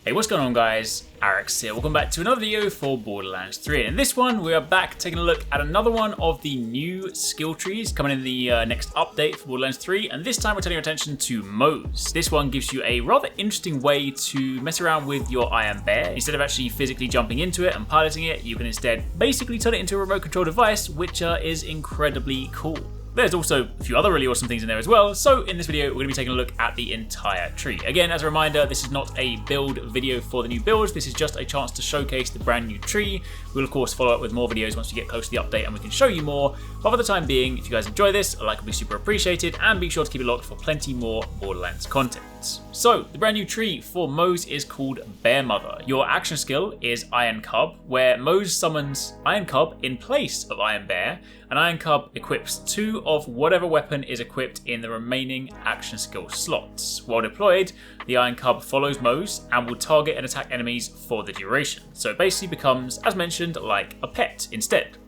Hey, what's going on guys? HyperX here. Welcome back to another video for Borderlands 3. And in this one, we are back taking a look at another one of the new skill trees coming in the next update for Borderlands 3. And this time we're turning our attention to Moze. This one gives you a rather interesting way to mess around with your Iron Bear. Instead of actually physically jumping into it and piloting it, you can instead basically turn it into a remote control device, which is incredibly cool. There's also a few other really awesome things in there as well, so in this video we're going to be taking a look at the entire tree. Again, as a reminder, this is not a build video for the new builds, this is just a chance to showcase the brand new tree. We'll of course follow up with more videos once we get close to the update and we can show you more, but for the time being, if you guys enjoy this, a like would be super appreciated, and be sure to keep it locked for plenty more Borderlands content. So, the brand new tree for Moze is called Bear Mother. Your action skill is Iron Cub, where Moze summons Iron Cub in place of Iron Bear, and Iron Cub equips 2 of whatever weapon is equipped in the remaining action skill slots. While deployed, the Iron Cub follows Moze and will target and attack enemies for the duration. So it basically becomes, as mentioned, like a pet instead.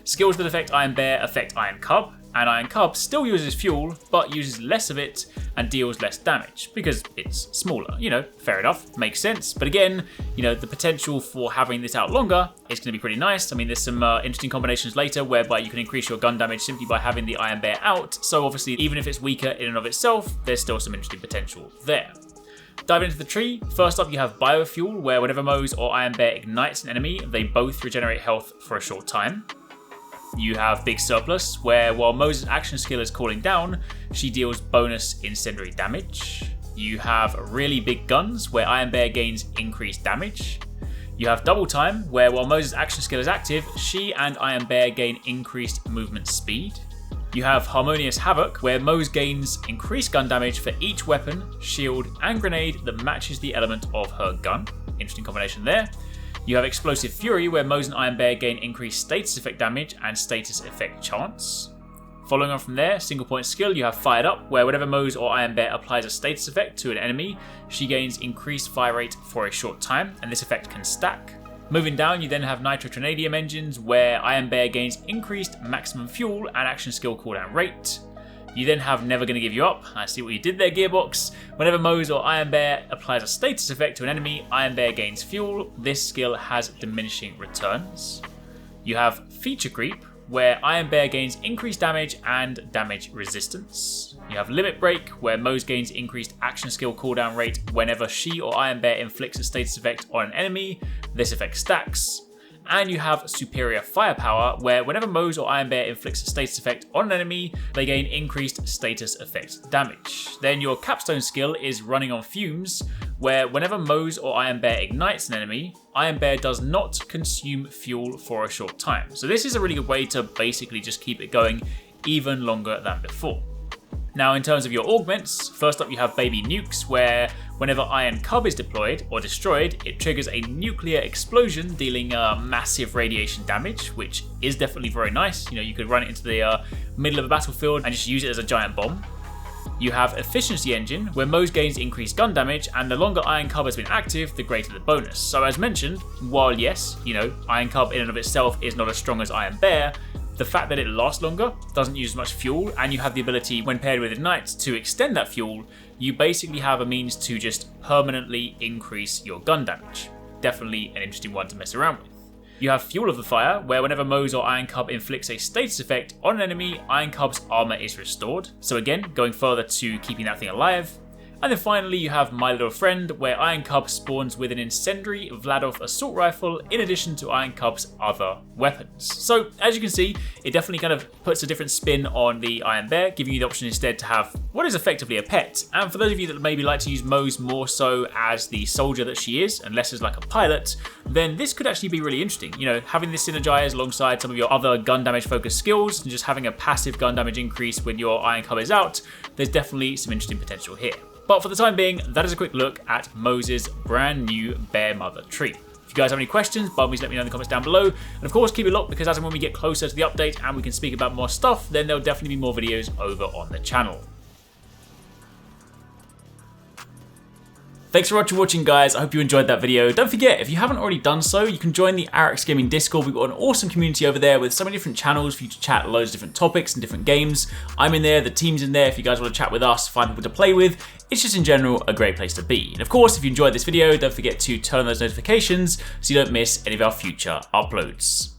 Skills that affect Iron Bear affect Iron Cub, and Iron Cub still uses fuel, but uses less of it and deals less damage, because it's smaller. You know, fair enough, makes sense. But again, you know, the potential for having this out longer is going to be pretty nice. I mean, there's some interesting combinations later whereby you can increase your gun damage simply by having the Iron Bear out, so obviously even if it's weaker in and of itself, there's still some interesting potential there. Diving into the tree, first up you have Biofuel, where whenever Moze or Iron Bear ignites an enemy, they both regenerate health for a short time. You have Big Surplus, where while Moze's action skill is calling down, she deals bonus incendiary damage. You have Really Big Guns, where Iron Bear gains increased damage. You have Double Time, where while Moze's action skill is active, she and Iron Bear gain increased movement speed. You have Harmonious Havoc, where Moze gains increased gun damage for each weapon, shield, and grenade that matches the element of her gun. Interesting combination there. You have Explosive Fury, where Moze and Iron Bear gain increased status effect damage and status effect chance. Following on from there, single point skill, you have Fired Up, where whenever Moze or Iron Bear applies a status effect to an enemy, she gains increased fire rate for a short time, and this effect can stack. Moving down, you then have Nitrotronadium Engines, where Iron Bear gains increased maximum fuel and action skill cooldown rate. You then have Never Gonna Give You Up. I see what you did there, Gearbox. Whenever Moze or Iron Bear applies a status effect to an enemy, Iron Bear gains fuel. This skill has diminishing returns. You have Feature Creep, where Iron Bear gains increased damage and damage resistance. You have Limit Break, where Moze gains increased action skill cooldown rate whenever she or Iron Bear inflicts a status effect on an enemy. This effect stacks. And you have Superior Firepower, where whenever Moze or Iron Bear inflicts a status effect on an enemy, they gain increased status effect damage. Then your capstone skill is Running on Fumes, where whenever Moze or Iron Bear ignites an enemy, Iron Bear does not consume fuel for a short time. So this is a really good way to basically just keep it going even longer than before. Now in terms of your augments, first up you have Baby Nukes, where whenever Iron Cub is deployed or destroyed, it triggers a nuclear explosion dealing massive radiation damage, which is definitely very nice. You know, you could run it into the middle of a battlefield and just use it as a giant bomb. You have Efficiency Engine, where Moze gains increased gun damage, and the longer Iron Cub has been active, the greater the bonus. So as mentioned, while yes, you know, Iron Cub in and of itself is not as strong as Iron Bear, the fact that it lasts longer, doesn't use as much fuel, and you have the ability, when paired with Ignite, to extend that fuel, you basically have a means to just permanently increase your gun damage. Definitely an interesting one to mess around with. You have Fuel of the Fire, where whenever Moze or Iron Cub inflicts a status effect on an enemy, Iron Cub's armor is restored. So again, going further to keeping that thing alive. And then finally you have My Little Friend, where Iron Cub spawns with an incendiary Vladov assault rifle in addition to Iron Cub's other weapons. So as you can see, it definitely kind of puts a different spin on the Iron Bear, giving you the option instead to have what is effectively a pet. And for those of you that maybe like to use Moze more so as the soldier that she is, and less as like a pilot, then this could actually be really interesting. You know, having this synergize alongside some of your other gun damage focused skills, and just having a passive gun damage increase when your Iron Cub is out, there's definitely some interesting potential here. But for the time being, that is a quick look at Moze's brand new Bear Mother tree. If you guys have any questions, by all means let me know in the comments down below. And of course, keep it locked, because as and when we get closer to the update and we can speak about more stuff, then there'll definitely be more videos over on the channel. Thanks so much for watching, guys. I hope you enjoyed that video. Don't forget, if you haven't already done so, you can join the HyperX Gaming Discord. We've got an awesome community over there with so many different channels for you to chat loads of different topics and different games. I'm in there, the team's in there. If you guys want to chat with us, find people to play with, it's just in general a great place to be. And of course, if you enjoyed this video, don't forget to turn on those notifications so you don't miss any of our future uploads.